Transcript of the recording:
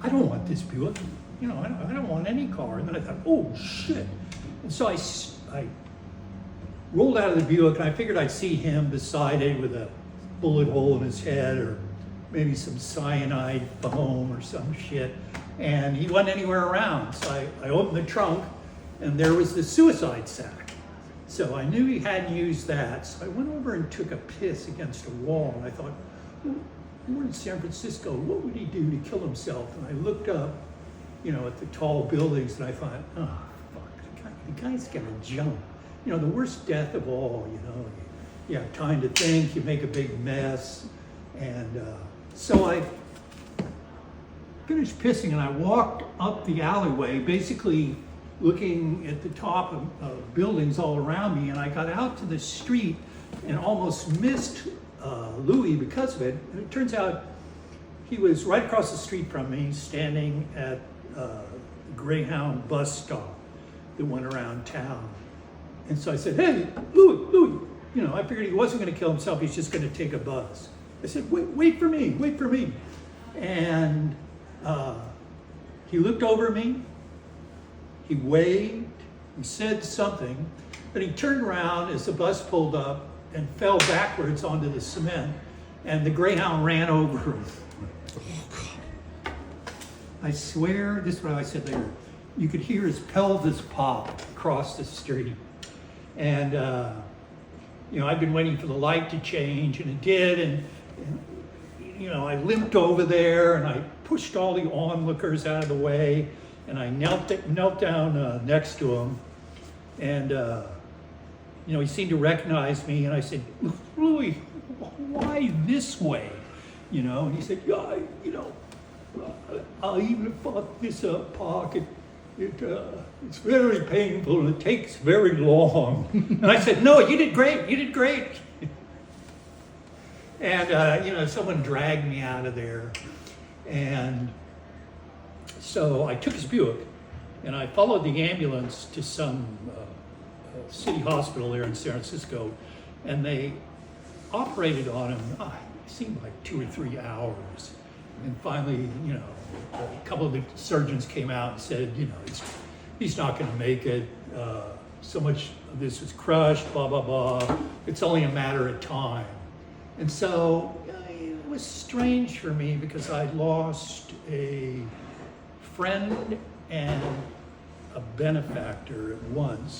I don't want this Buick. You know, I don't want any car. And then I thought, oh shit. And so I rolled out of the Buick, and I figured I'd see him beside it with a bullet hole in his head, or maybe some cyanide foam or some shit. And he wasn't anywhere around. So I opened the trunk, and there was the suicide sack. So I knew he hadn't used that. So I went over and took a piss against a wall. And I thought, well, we're in San Francisco. What would he do to kill himself? And I looked up, you know, at the tall buildings, and I thought, oh, fuck, the guy's gonna jump. You know, the worst death of all, you know. You have time to think, you make a big mess. And so I finished pissing, and I walked up the alleyway, basically looking at the top of buildings all around me, and I got out to the street and almost missed Louie because of it. And it turns out he was right across the street from me, standing at the Greyhound bus stop that went around town. And so I said, hey, Louie, you know, I figured he wasn't going to kill himself, he's just going to take a bus. I said, wait for me. And he looked over at me, he waved, he said something, but he turned around as the bus pulled up and fell backwards onto the cement, and the Greyhound ran over him. Oh, God. I swear, this is what I said later, you could hear his pelvis pop across the street. And, you know, I've been waiting for the light to change, and it did, and you know, I limped over there, and I pushed all the onlookers out of the way, and I knelt down next to him, and you know, he seemed to recognize me, and I said, Louie, why this way? You know, and he said, yeah, you know, I'll even fuck this up, Park. It's very painful, and it takes very long. And I said, no, you did great. And, you know, someone dragged me out of there. And so I took his Buick, and I followed the ambulance to some city hospital there in San Francisco, and they operated on him, it seemed like 2 or 3 hours. And finally, you know, a couple of the surgeons came out and said, you know, he's not going to make it. So much of this was crushed, blah, blah, blah. It's only a matter of time. And so it was strange for me because I lost a friend and a benefactor at once.